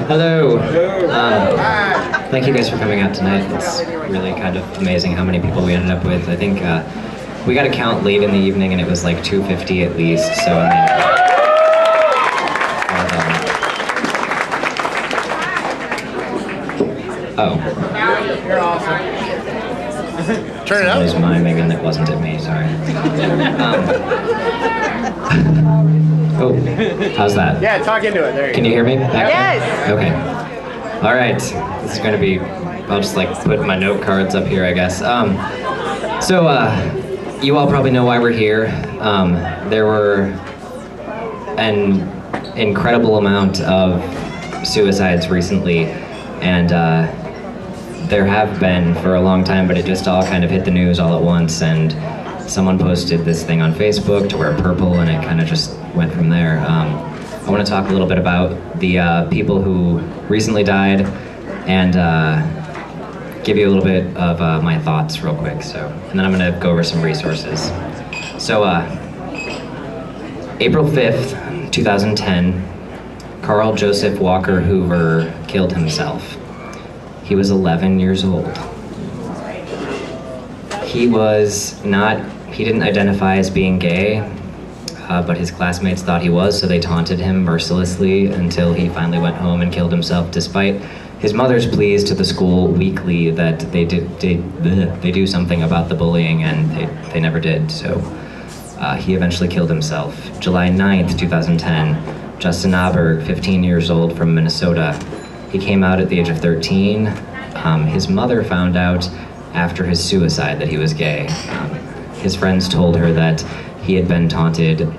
Hello. Thank you guys for coming out tonight. It's really kind of amazing how many people we ended up with. I think we got a count late in the evening and it was like 250 at least, so I mean... Oh. You're awesome. Turn it up. Someone was miming and it wasn't at me, sorry. Oh, how's that? Yeah, talk into it. There you Can go. you hear me? Yes. Okay. All right. This is going to be, I'll just like put my note cards up here, I guess. You all probably know why we're here. There were an incredible amount of suicides recently, and there have been for a long time, but it just all kind of hit the news all at once, and someone posted this thing on Facebook to wear purple, and it kind of just went from there. I want to talk a little bit about the people who recently died, and give you a little bit of my thoughts real quick. And then I'm going to go over some resources. So, April 5th, 2010, Carl Joseph Walker Hoover killed himself. He was 11 years old. He didn't identify as being gay, but his classmates thought he was, so they taunted him mercilessly until he finally went home and killed himself, despite his mother's pleas to the school weekly that they do something about the bullying, and they never did. So he eventually killed himself. July 9th, 2010, Justin Aberg, 15 years old from Minnesota. He came out at the age of 13. His mother found out after his suicide that he was gay. His friends told her that he had been taunted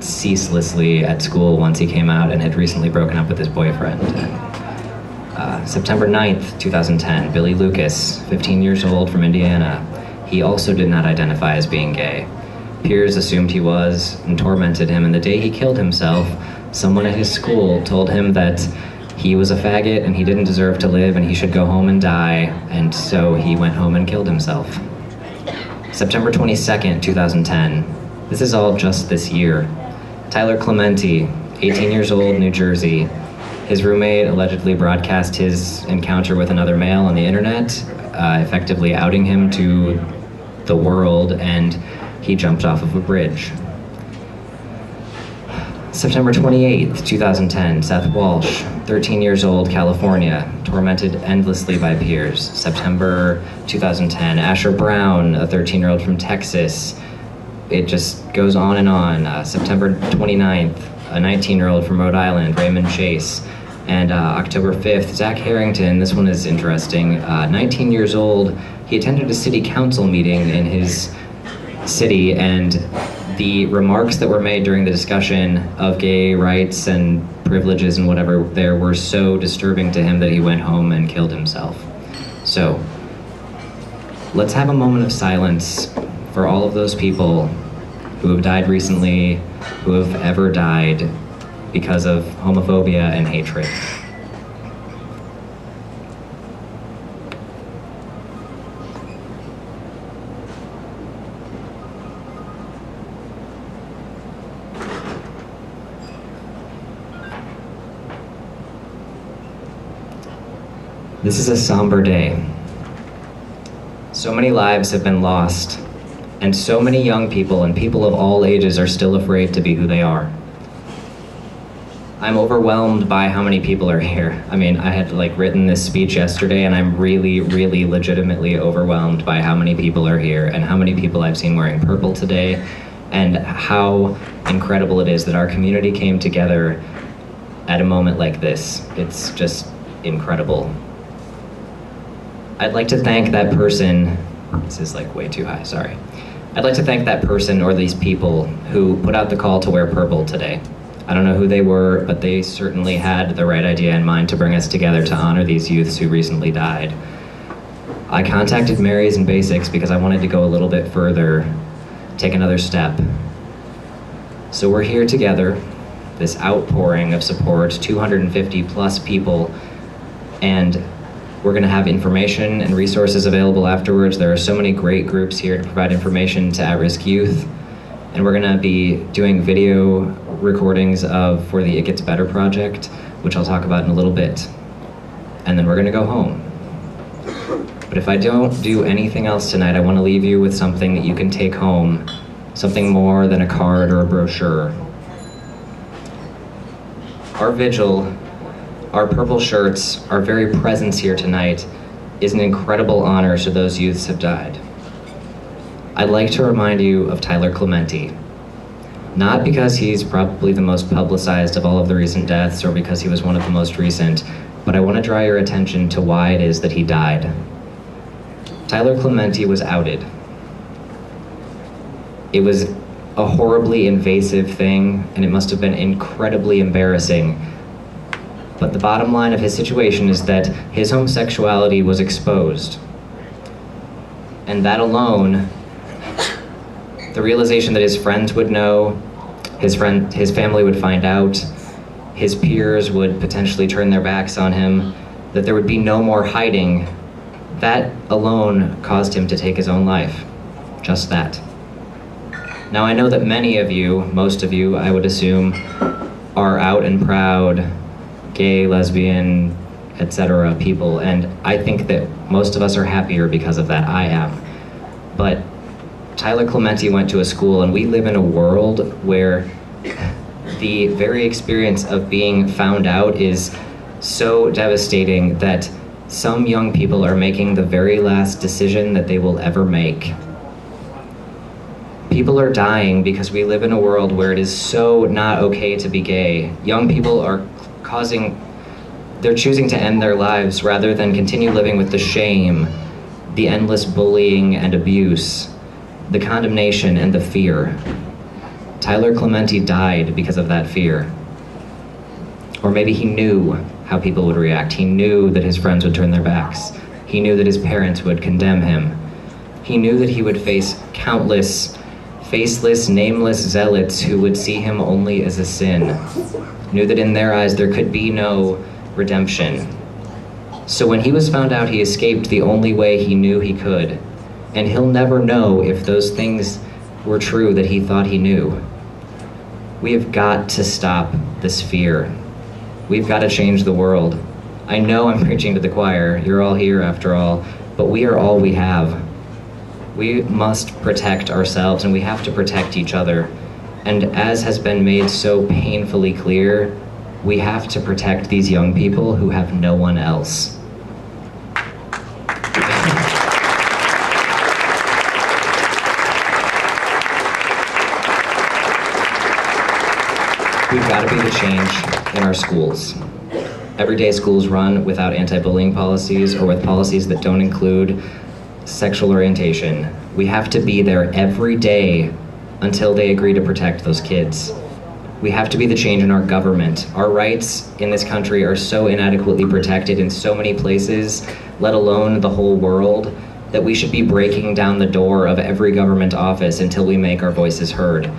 ceaselessly at school once he came out and had recently broken up with his boyfriend. September 9th, 2010, Billy Lucas, 15 years old from Indiana. He also did not identify as being gay. Peers assumed he was and tormented him, and the day he killed himself, someone at his school told him that he was a faggot and he didn't deserve to live and he should go home and die, and so he went home and killed himself. September 22nd, 2010. This is all just this year. Tyler Clementi, 18 years old, New Jersey. His roommate allegedly broadcast his encounter with another male on the internet, effectively outing him to the world, and he jumped off of a bridge. September 28th, 2010, Seth Walsh, 13 years old, California, tormented endlessly by peers. September 2010, Asher Brown, a 13-year-old from Texas. It just goes on and on. September 29th, a 19-year-old from Rhode Island, Raymond Chase. And October 5th, Zach Harrington. This one is interesting. 19 years old, he attended a city council meeting in his city, and the remarks that were made during the discussion of gay rights and privileges and whatever there were so disturbing to him that he went home and killed himself. So, let's have a moment of silence for all of those people who have died recently, who have ever died because of homophobia and hatred. This is a somber day. So many lives have been lost, and so many young people and people of all ages are still afraid to be who they are. I'm overwhelmed by how many people are here. I mean, I had written this speech yesterday, and I'm really, really legitimately overwhelmed by how many people are here and how many people I've seen wearing purple today, and how incredible it is that our community came together at a moment like this. It's just incredible. I'd like to thank that person. This is way too high, sorry. I'd like to thank that person or these people who put out the call to wear purple today. I don't know who they were, but they certainly had the right idea in mind to bring us together to honor these youths who recently died. I contacted Mary's and Basix because I wanted to go a little bit further, take another step. So we're here together, this outpouring of support, 250 plus people, and we're going to have information and resources available afterwards. There are so many great groups here to provide information to at-risk youth. And we're going to be doing video recordings for the It Gets Better project. which I'll talk about in a little bit. And then we're gonna go home. But if I don't do anything else tonight, I wanna leave you with something that you can take home, something more than a card or a brochure. Our vigil, our purple shirts, our very presence here tonight is an incredible honor to those youths who have died. I'd like to remind you of Tyler Clementi. Not because he's probably the most publicized of all of the recent deaths or because he was one of the most recent, but I want to draw your attention to why it is that he died. Tyler Clementi was outed. It was a horribly invasive thing, and it must have been incredibly embarrassing. But the bottom line of his situation is that his homosexuality was exposed. And that alone, the realization that his friends would know, his family would find out, his peers would potentially turn their backs on him, that there would be no more hiding, that alone caused him to take his own life. Just that. Now I know that many of you, most of you, I would assume, are out and proud, gay, lesbian, etc. people, and I think that most of us are happier because of that. I am. But Tyler Clementi went to a school, and we live in a world where the very experience of being found out is so devastating that some young people are making the very last decision that they will ever make. People are dying because we live in a world where it is so not okay to be gay. Young people are they're choosing to end their lives rather than continue living with the shame, the endless bullying and abuse, the condemnation and the fear. Tyler Clementi died because of that fear. Or maybe he knew how people would react. He knew that his friends would turn their backs. He knew that his parents would condemn him. He knew that he would face countless faceless, nameless zealots who would see him only as a sin. Knew that in their eyes there could be no redemption. So when he was found out, he escaped the only way he knew he could. And he'll never know if those things were true that he thought he knew. We have got to stop this fear. We've got to change the world. I know I'm preaching to the choir. You're all here after all, but we are all we have. We must protect ourselves, and we have to protect each other. And as has been made so painfully clear, we have to protect these young people who have no one else. We've got to be the change in our schools. Every day schools run without anti-bullying policies or with policies that don't include sexual orientation. We have to be there every day until they agree to protect those kids. We have to be the change in our government. Our rights in this country are so inadequately protected in so many places, let alone the whole world, that we should be breaking down the door of every government office until we make our voices heard.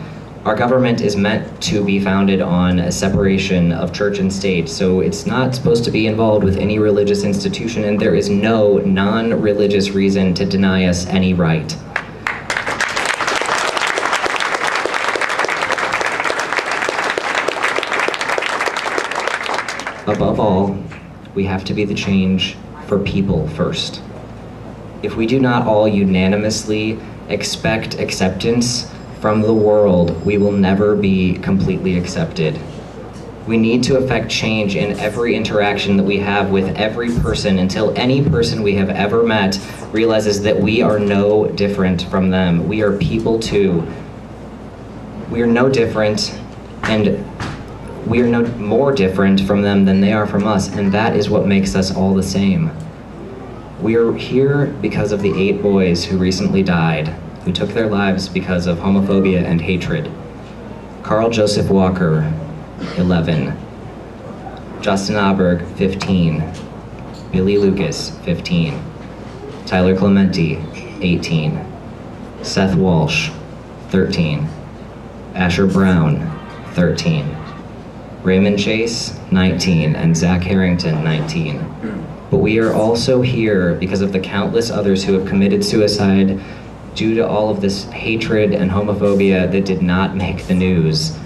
Our government is meant to be founded on a separation of church and state, so it's not supposed to be involved with any religious institution, and there is no non-religious reason to deny us any right. Above all, we have to be the change for people first. If we do not all unanimously expect acceptance from the world, we will never be completely accepted. We need to affect change in every interaction that we have with every person until any person we have ever met realizes that we are no different from them. We are people too. We are no different, and we are no more different from them than they are from us, and that is what makes us all the same. We are here because of the 8 boys who recently died, who took their lives because of homophobia and hatred. Carl Joseph Walker, 11. Justin Aberg, 15. Billy Lucas, 15. Tyler Clementi, 18. Seth Walsh, 13. Asher Brown, 13. Raymond Chase, 19, and Zach Harrington, 19. But we are also here because of the countless others who have committed suicide due to all of this hatred and homophobia that did not make the news.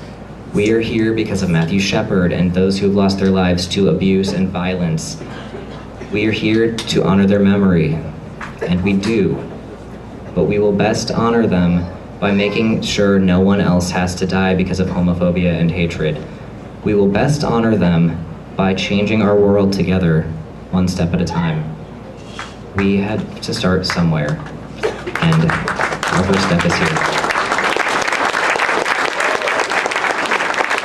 We are here because of Matthew Shepard and those who have lost their lives to abuse and violence. We are here to honor their memory, and we do. But we will best honor them by making sure no one else has to die because of homophobia and hatred. We will best honor them by changing our world together, one step at a time. We had to start somewhere, and our first step is here.